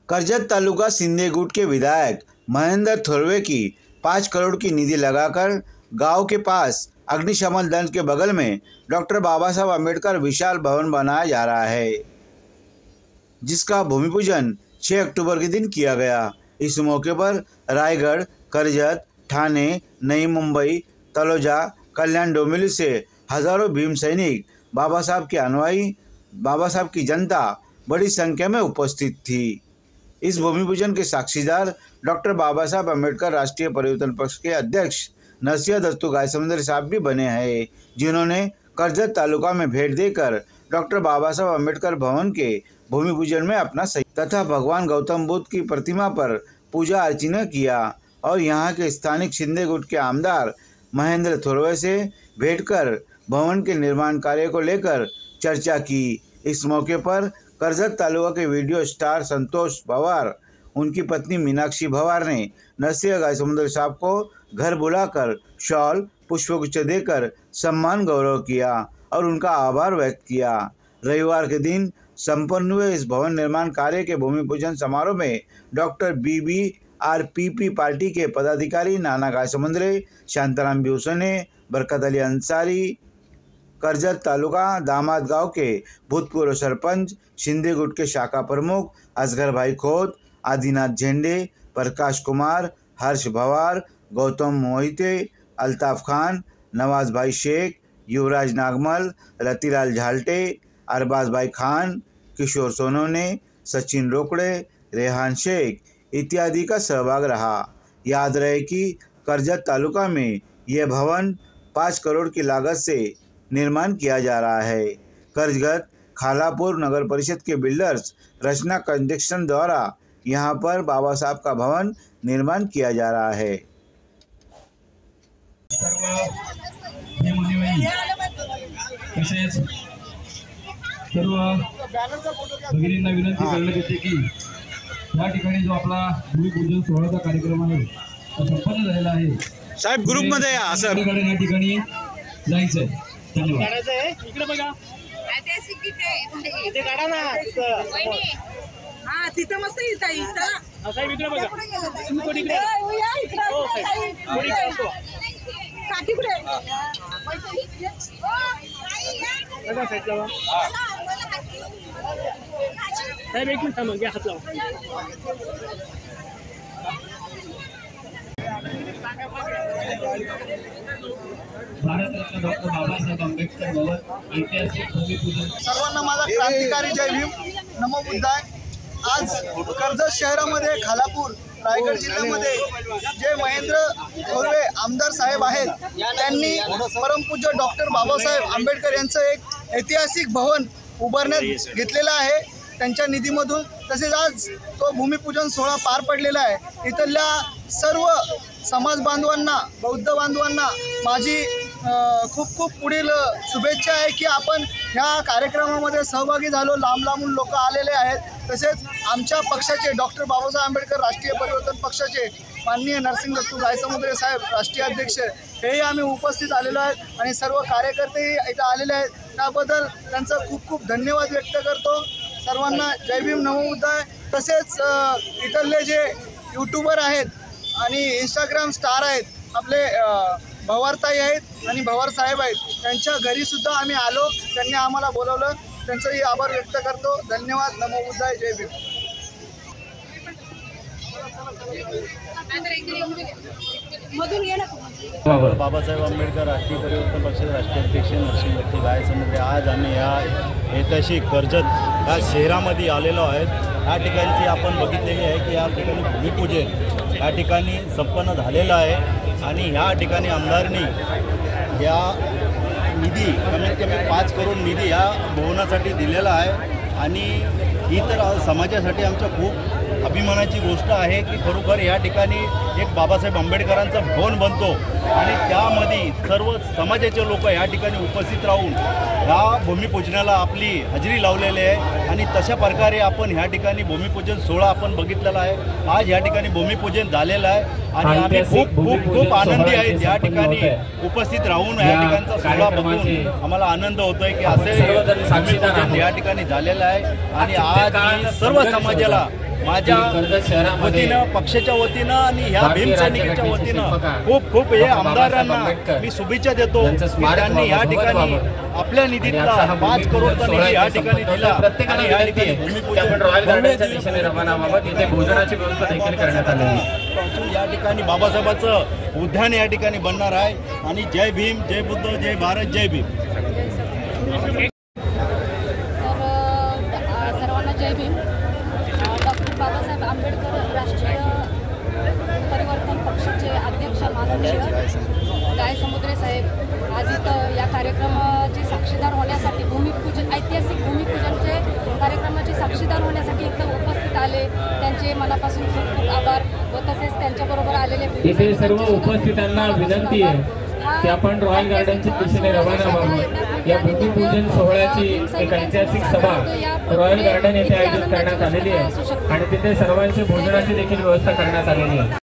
करजत तालुका सिंदे गुट के विधायक महेंद्र थोरवे की 5 करोड़ की निधि लगाकर गांव के पास अग्निशमन दल के बगल में डॉक्टर बाबा साहब अम्बेडकर विशाल भवन बनाया जा रहा है, जिसका भूमि पूजन 6 अक्टूबर के दिन किया गया। इस मौके पर रायगढ़, करजत, ठाणे, नई मुंबई, तलोजा, कल्याण डोंबिवली से हजारों भीम सैनिक, बाबा साहब के अनुयायी, बाबा साहब की जनता बड़ी संख्या में उपस्थित थी। इस भूमि पूजन के साक्षीदार डॉक्टर बाबा साहब अम्बेडकर राष्ट्रीय परिवर्तन पक्ष के अध्यक्ष नरसिंह दत्तू गायसमुद्री साहब भी बने हैं, जिन्होंने करजत तालुका में भेंट देकर डॉक्टर बाबा साहब अम्बेडकर भवन के भूमि पूजन में अपना सहयोग तथा भगवान गौतम बुद्ध की प्रतिमा पर पूजा अर्चना किया और यहाँ के स्थानिक सिंदे गुट के आमदार महेंद्र थोरवे से भेंट कर भवन के निर्माण कार्य को लेकर चर्चा की। इस मौके पर करजत तालुका के वीडियो स्टार संतोष भवार, उनकी पत्नी मीनाक्षी भवार ने नरसिंह गायसमुद्री साहब को घर बुलाकर शॉल, पुष्पगुच्छ देकर सम्मान गौरव किया और उनका आभार व्यक्त किया। रविवार के दिन संपन्न हुए इस भवन निर्माण कार्य के भूमि पूजन समारोह में डॉक्टर BBRPP पार्टी के पदाधिकारी नाना गायसमुद्री, शांताराम ब्यूसने, बरकत अली अंसारी, करजत तालुका दामाद गांव के भूतपूर्व सरपंच, सिंदे गुट के शाखा प्रमुख असगर भाई खोत, आदिनाथ झेंडे, प्रकाश कुमार, हर्ष भवार, गौतम मोहिते, अल्ताफ खान, नवाज भाई शेख, युवराज नागमल, रतिलाल झाल्टे, अरबाज भाई खान, किशोर सोनोने, सचिन रोकड़े, रेहान शेख इत्यादि का सहभाग रहा। याद रहे कि करजत तालुका में यह भवन 5 करोड़ की लागत से निर्माण किया जा रहा है। करजत खालापुर नगर परिषद के बिल्डर्स रचना कंस्ट्रक्शन द्वारा यहां पर बाबा साहब का भवन निर्माण किया जा रहा है। सर्व भगिनींना विनंती करण्यात येते की या ठिकाणी जो आपला भूमिपूजन सोहळ्याचा कार्यक्रम आहे तो संपन्न झालेला आहे। साहेब ग्रुप मध्ये या असं या ठिकाणी जायचंय। धन्यवाद। इकडे बघा इथे काढा ना तिथं मस्त इथं साहेब इकडे बघा तुम्ही कोण इकडे काठी कुठे साहेब एक मिनिट थांबा घ्या हात लावा। भारतरत्न डॉक्टर बाबासाहेब आंबेडकर भवन ऐतिहासिक भूमिपूजन। सर्वांना माझा क्रांतिकारी जय भीम, नमो बुद्धाय। आज कर्जत शहरामध्ये खालापूर रायगड जिल्ह्यामध्ये जे महेंद्र थोरवे आमदार साहेब आहेत, त्यांनी परमपूज्य डॉक्टर बाबासाहेब आंबेडकर यांचं एक ऐतिहासिक भवन उभारण्यात घेतलेलं आहे त्यांच्या निधीमधून। तसेच आज तो भूमिपूजन सोहळा पार पडलेला आहे। इथल्या सर्व समाज बांधवांना, बौद्ध बांधवांना माझी खूप खूप पुढील शुभेच्छा आहे की आपण ह्या कार्यक्रमामध्ये सहभागी झालो। लांब लांबून लोक आलेले आहेत। तसेच आमच्या पक्षाचे डॉक्टर बाबासाहेब आंबेडकर राष्ट्रीय परिवर्तन पक्षाचे माननीय नरसिंह दत्तू गायसमुद्री साहेब राष्ट्रीय अध्यक्ष हेही आम्ही उपस्थित आलेलो आहेत आणि सर्व कार्यकर्तेही इथं आलेले आहेत। त्याबद्दल त्यांचं खूप खूप धन्यवाद व्यक्त करतो। सर्वांना जय भीम, नमो बुद्धाय। तसेच इथले जे यूट्यूबर आहेत आणि इंस्टाग्राम स्टार आहेत, आपले भवारताई आहेत आणि भवार साहेब आहेत, त्यांच्या घरीसुद्धा आम्ही आलो, त्यांनी आम्हाला बोलवलं, त्यांचंही आभार व्यक्त करतो। धन्यवाद, नमो बुद्धाय, जय भीम। बाबासाहेब आंबेडकर राष्ट्रीय परिवर्तन पक्षाचे राष्ट्रीय अध्यक्ष नरसिंह दत्तू गायसमुद्री, आज आम्ही या ऐतिहासिक कर्जत या शहरामध्ये आलेलो आहेत। या ठिकाणची आपण बघितलेली आहे की या ठिकाणी भूमिपूजन या ठिकाणी संपन्न झालेलं आहे आणि या ठिकाणी आमदारांनी या निधी कमीत कमी 5 करोड निधी या भवनासाठी दिलेला आहे आणि ही तर समाजासाठी आमच्या खूप अभिमानाची गोष्ट आहे की खरोखर या ठिकाणी एक बाबासाहेब आंबेडकरांचा भवन बनतो आणि त्यामध्ये सर्व समाजाचे लोक या ठिकाणी उपस्थित राहून या भूमिपूजनाला आपली हजेरी लावलेली आहे आणि तशा प्रकारे आपण ह्या ठिकाणी भूमिपूजन सोहळा आपण बघितलेला आहे। आज या ठिकाणी भूमिपूजन झालेलं आहे आणि आम्ही खूप खूप खूप आनंदी आहेत या ठिकाणी उपस्थित राहून या ठिकाणचा सोहळा बघून आम्हाला आनंद होतोय की असे भूमिपूजन या ठिकाणी झालेलं आहे आणि आज सर्व समाजाला माझ्या वतीनं, पक्षाच्या वतीनं आणि ह्या भीमसैनिकाच्या वतीनं खूप खूप हे आमदारांना मी शुभेच्छा देतो की त्यांनी ह्या ठिकाणी आपल्या निधीतला 5 करोडचा निधी ह्या ठिकाणी दिला आणि ह्या ठिकाणी भोजनाची व्यवस्था देखील करण्यात आलेली. या ठिकाणी बाबासाहेबांचं उद्यान या ठिकाणी बनणार आहे. आणि जय भीम, जय बुद्ध, जय भारत, जय भीम. सर्वांना जय भीम. डॉक्टर बाबासाहेब आंबेडकर राष्ट्रीय परिवर्तन पक्षाचे अध्यक्ष माननीय गायसमुद्रे साहेब आज इथं या कार्यक्रमाचे साक्षीदार होण्यासाठी ऐतिहासिक भूमिपूजनचे कार्यक्रमाचे साक्षीदार होण्यासाठी इथं उपस्थित आले. त्यांचे मनापासून खूप खूप आभार व तसेच त्यांच्याबरोबर आलेले इथे सर्व उपस्थितांना विनंती आहे की आपण रॉयल गार्डनच्या दिशेने रवाना व्हावं. या भूमिपूजन सोहळ्याची एक ऐतिहासिक सभा रॉयल गार्डन येथे आयोजित करण्यात आलेली आहे आणि तिथे सर्वांची भोजनाची देखील व्यवस्था करण्यात आलेली आहे.